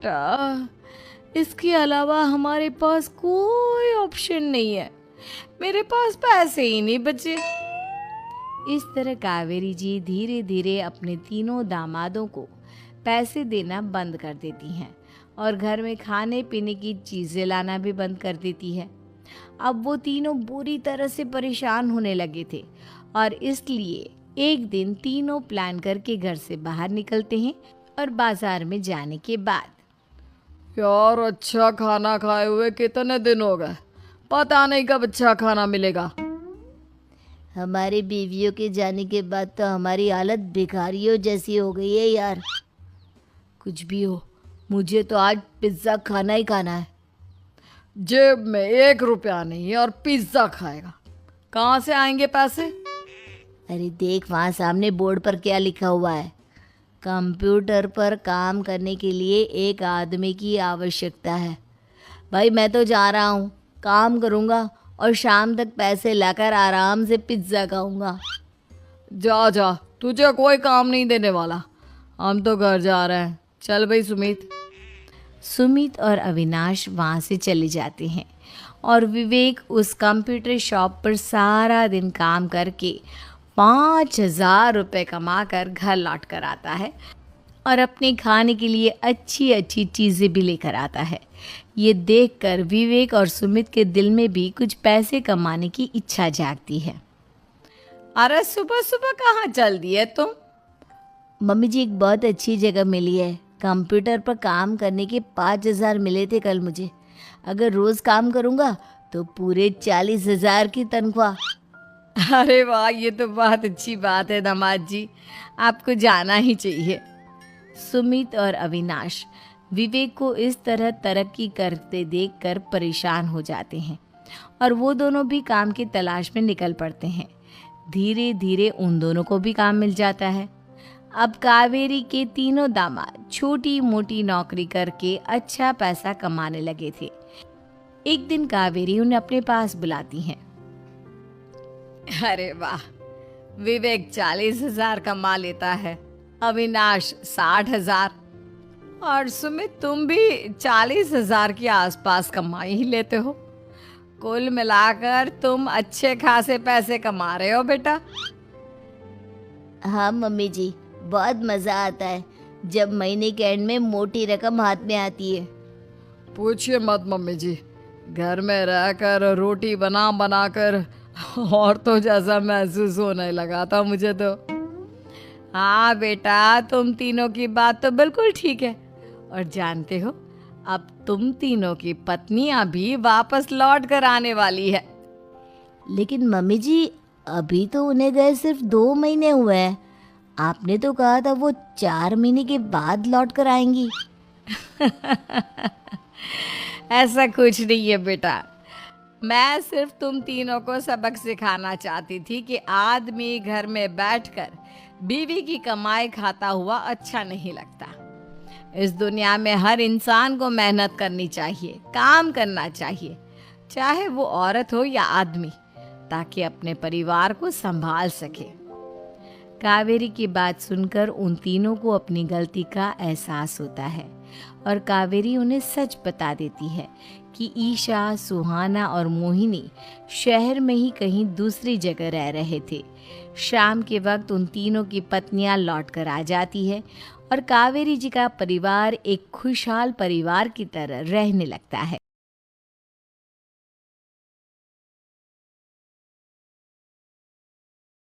इसके अलावा हमारे पास कोई ऑप्शन नहीं है। मेरे पास पैसे ही नहीं बचे। इस तरह कावेरी जी धीरे धीरे अपने तीनों दामादों को पैसे देना बंद कर देती हैं और घर में खाने पीने की चीज़ें लाना भी बंद कर देती है। अब वो तीनों बुरी तरह से परेशान होने लगे थे और इसलिए एक दिन तीनों प्लान करके घर से बाहर निकलते हैं और बाजार में जाने के बाद, यार अच्छा खाना खाए हुए कितने दिन हो गए, पता नहीं कब अच्छा खाना मिलेगा। हमारी बीवियों के जाने के बाद तो हमारी हालत भिखारियों जैसी हो गई है यार। कुछ भी हो, मुझे तो आज पिज्ज़ा खाना ही खाना है। जेब में 1 रुपया नहीं है और पिज्ज़ा खाएगा, कहाँ से आएंगे पैसे? अरे देख वहाँ सामने बोर्ड पर क्या लिखा हुआ है। कंप्यूटर पर काम करने के लिए एक आदमी की आवश्यकता है। भाई मैं तो जा रहा हूँ, काम करूँगा और शाम तक पैसे लाकर आराम से पिज्ज़ा खाऊंगा। जा जा, तुझे कोई काम नहीं देने वाला, हम तो घर जा रहे हैं। चल भाई सुमित। सुमित और अविनाश वहाँ से चले जाते हैं और विवेक उस कंप्यूटर शॉप पर सारा दिन काम करके 5,000 रुपये कमा कर घर लौट कर आता है और अपने खाने के लिए अच्छी अच्छी चीज़ें भी लेकर आता है। ये देखकर विवेक और सुमित के दिल में भी कुछ पैसे कमाने की इच्छा जागती है। अरे सुबह सुबह कहाँ चल दिए तुम? मम्मी जी एक बहुत अच्छी जगह मिली है। कंप्यूटर पर काम करने के 5,000 मिले थे कल मुझे। अगर रोज़ काम करूँगा तो पूरे 40,000 की तनख्वाह। अरे वाह, ये तो बहुत अच्छी बात है दामाद जी, आपको जाना ही चाहिए। सुमित और अविनाश विवेक को इस तरह तरक्की करते देखकर परेशान हो जाते हैं और वो दोनों भी काम की तलाश में निकल पड़ते हैं। धीरे धीरे उन दोनों को भी काम मिल जाता है। अब कावेरी के तीनों दामाद छोटी मोटी नौकरी करके अच्छा पैसा कमाने लगे थे। एक दिन कावेरी उन्हें अपने पास बुलाती हैं। अरे वाह, विवेक 40,000 कमा लेता है, अविनाश 60,000 और सुमित तुम भी 40,000 के आसपास कमा ही लेते हो। कुल मिलाकर तुम अच्छे खासे पैसे कमा रहे हो बेटा। हाँ मम्मी जी, बहुत मज़ा आता है जब महीने के एंड में मोटी रकम हाथ में आती है। पूछिए मत मम्मी जी, घर में रहकर रोटी बना बना कर और तो जैसा महसूस होने लगा था मुझे तो। हाँ बेटा, तुम तीनों की बात तो बिल्कुल ठीक है और जानते हो अब तुम तीनों की पत्नियां भी वापस लौट कर आने वाली है। लेकिन मम्मी जी अभी तो उन्हें गए सिर्फ 2 महीने हुए हैं। आपने तो कहा था वो 4 महीने के बाद लौट कर आएंगी। ऐसा कुछ नहीं है बेटा, मैं सिर्फ तुम तीनों को सबक सिखाना चाहती थी कि आदमी घर में बैठकर बीवी की कमाई खाता हुआ अच्छा नहीं लगता। इस दुनिया में हर इंसान को मेहनत करनी चाहिए, काम करना चाहिए, चाहे वो औरत हो या आदमी, ताकि अपने परिवार को संभाल सके। कावेरी की बात सुनकर उन तीनों को अपनी गलती का एहसास होता है और कावेरी उन्हें सच बता देती है कि ईशा, सुहाना और मोहिनी शहर में ही कहीं दूसरी जगह रह रहे थे। शाम के वक्त उन तीनों की पत्नियां लौट कर आ जाती है और कावेरी जी का परिवार एक खुशहाल परिवार की तरह रहने लगता है।